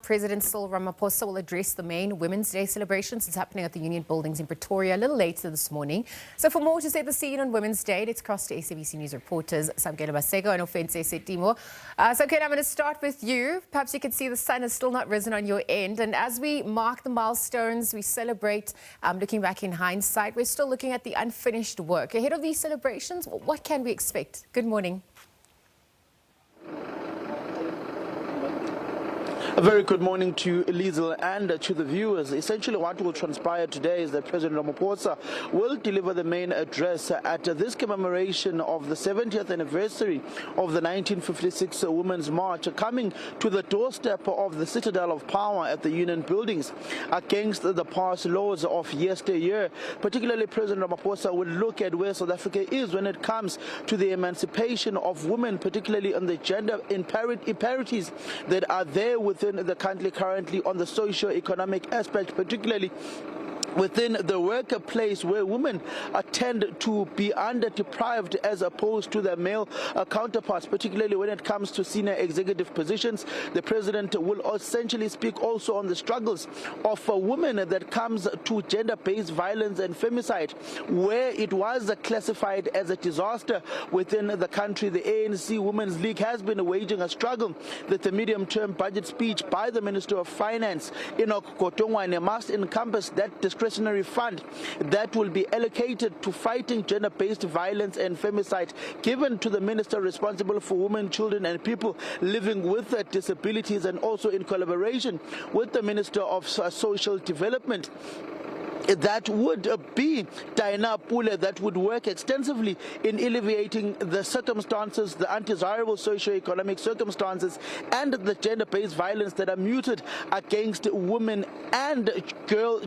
President Cyril Ramaphosa will address the main Women's Day celebrations. It's happening at the Union Buildings in Pretoria a little later this morning. So for more to set the scene on Women's Day, let's cross to SABC News Reporters Samkele, Maseko and Ofentse, Setimo. Samkele, I'm going to start with you. Perhaps you can see the sun has still not risen on your end. And as we mark the milestones, we celebrate, looking back in hindsight, we're still looking at the unfinished work. Ahead of these celebrations, what can we expect? Good morning. A very good morning to Liesl and to the viewers. Essentially what will transpire today is that President Ramaphosa will deliver the main address at this commemoration of the 70th anniversary of the 1956 Women's March, coming to the doorstep of the citadel of power at the Union Buildings against the past laws of yesteryear. Particularly, President Ramaphosa will look at where South Africa is when it comes to the emancipation of women, particularly on the gender imparities that are there within the country currently on the socio-economic aspect, particularly within the workplace where women tend to be under-deprived as opposed to their male counterparts, particularly when it comes to senior executive positions. The president will essentially speak also on the struggles of women that comes to gender-based violence and femicide, where it was classified as a disaster within the country. The ANC Women's League has been waging a struggle that the medium-term budget speech by the Minister of Finance, Kotongwane, must encompass that discretionary fund that will be allocated to fighting gender-based violence and femicide, given to the minister responsible for women, children and people living with disabilities, and also in collaboration with the Minister of Social Development. That would be Diana Pule, that would work extensively in alleviating the circumstances, the undesirable socio-economic circumstances and the gender-based violence that are muted against women and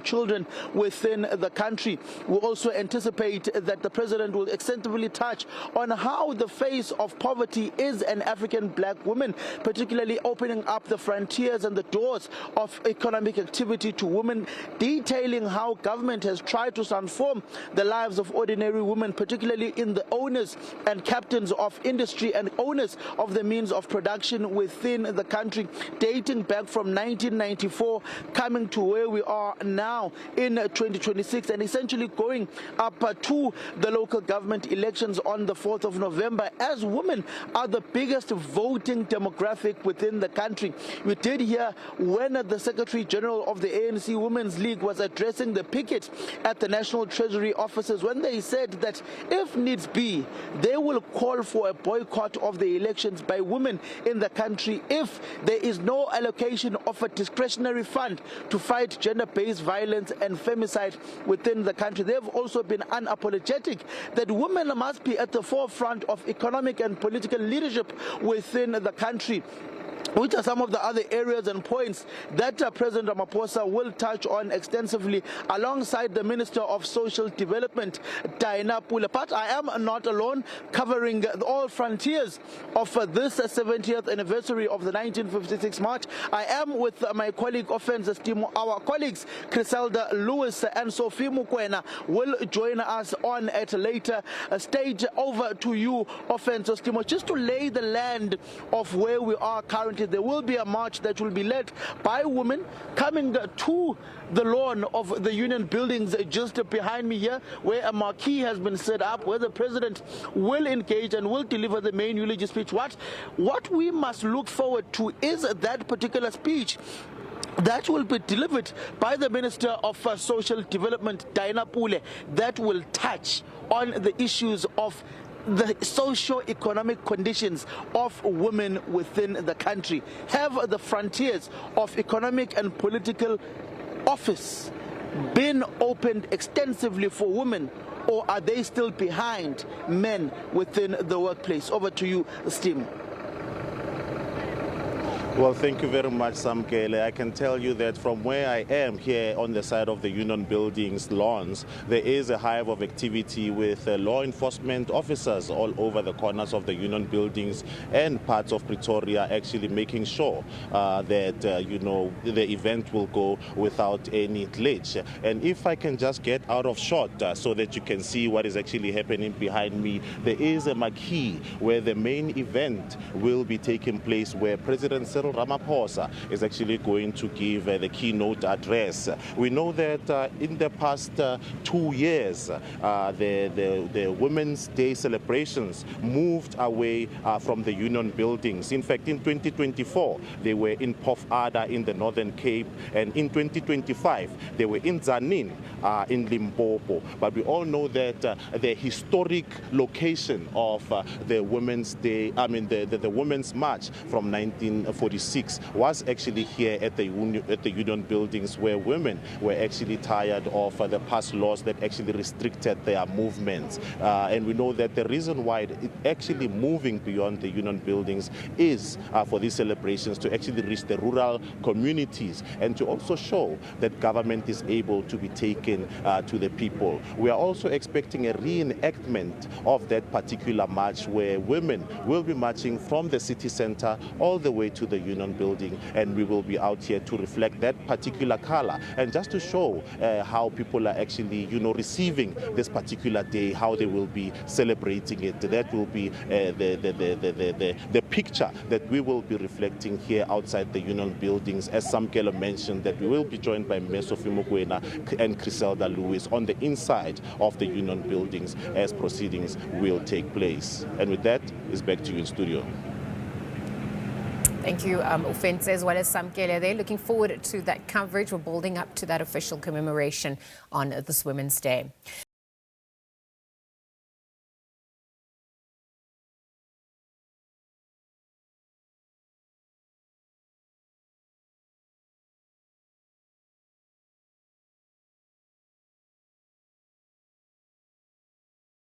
children within the we also anticipate that the president will extensively touch on how the face of poverty is an African black woman, particularly opening up the frontiers and the doors of economic activity to women, detailing how government has tried to transform the lives of ordinary women, particularly in the owners and captains of industry and owners of the means of production within the country, dating back from 1994, coming to where we are now in 2026, and essentially going up to the local government elections on the 4th of November, as women are the biggest voting demographic within the country. We did hear when the Secretary General of the ANC Women's League was addressing the picket at the National Treasury offices, when they said that if needs be, they will call for a boycott of the elections by women in the country if there is no allocation of a discretionary fund to fight gender-based violence and femicide within the country. They have also been unapologetic that women must be at the forefront of economic and political leadership within the country, which are some of the other areas and points that President Ramaphosa will touch on extensively alongside the Minister of Social Development, Diana Pule. But I am not alone, covering all frontiers of this 70th anniversary of the 1956 March. I am with my colleague Ofentse. Our colleagues Griselda Lewis and Sophie Mukwena will join us on at a later stage. Over to you, Ofentse, just to lay the land of where we are currently. There will be a march that will be led by women coming to the lawn of the Union Buildings just behind me here, where a marquee has been set up, where the president will engage and will deliver the main eulogy speech. What we must look forward to is that particular speech that will be delivered by the Minister of Social Development, Diana Pule, that will touch on the issues of the socio-economic conditions of women within the country. Have the frontiers of economic and political office been opened extensively for women, or are they still behind men within the workplace? Over to you, Setimo. Well, thank you very much, Samkele. I can tell you that from where I am here on the side of the Union Buildings lawns, there is a hive of activity with law enforcement officers all over the corners of the Union Buildings and parts of Pretoria, actually making sure that, the event will go without any glitch. And if I can just get out of shot so that you can see what is actually happening behind me, there is a marquee where the main event will be taking place, where President Cyril Cyril Ramaphosa is actually going to give the keynote address. We know that in the past 2 years, the Women's Day celebrations moved away from the Union buildings. In fact, in 2024, they were in Pofadder in the Northern Cape, and in 2025, they were in Tzaneen in Limpopo. But we all know that the historic location of the Women's Day, the Women's March from 1946 was actually here at the Union buildings, where women were actually tired of the past laws that actually restricted their movements. And we know that the reason why it actually moving beyond the Union buildings is for these celebrations to actually reach the rural communities and to also show that government is able to be taken to the people. We are also expecting a reenactment of that particular march, where women will be marching from the city center all the way to the Union building, and we will be out here to reflect that particular color and just to show how people are actually, receiving this particular day, how they will be celebrating it. That will be the picture that we will be reflecting here outside the Union buildings. As Samkele mentioned, that we will be joined by Maseko and Griselda Lewis on the inside of the Union buildings as proceedings will take place. And with that, it's back to you in studio. Thank you, Ofentse, as well as Samkele. They're looking forward to that coverage. We're building up to that official commemoration on this Women's Day.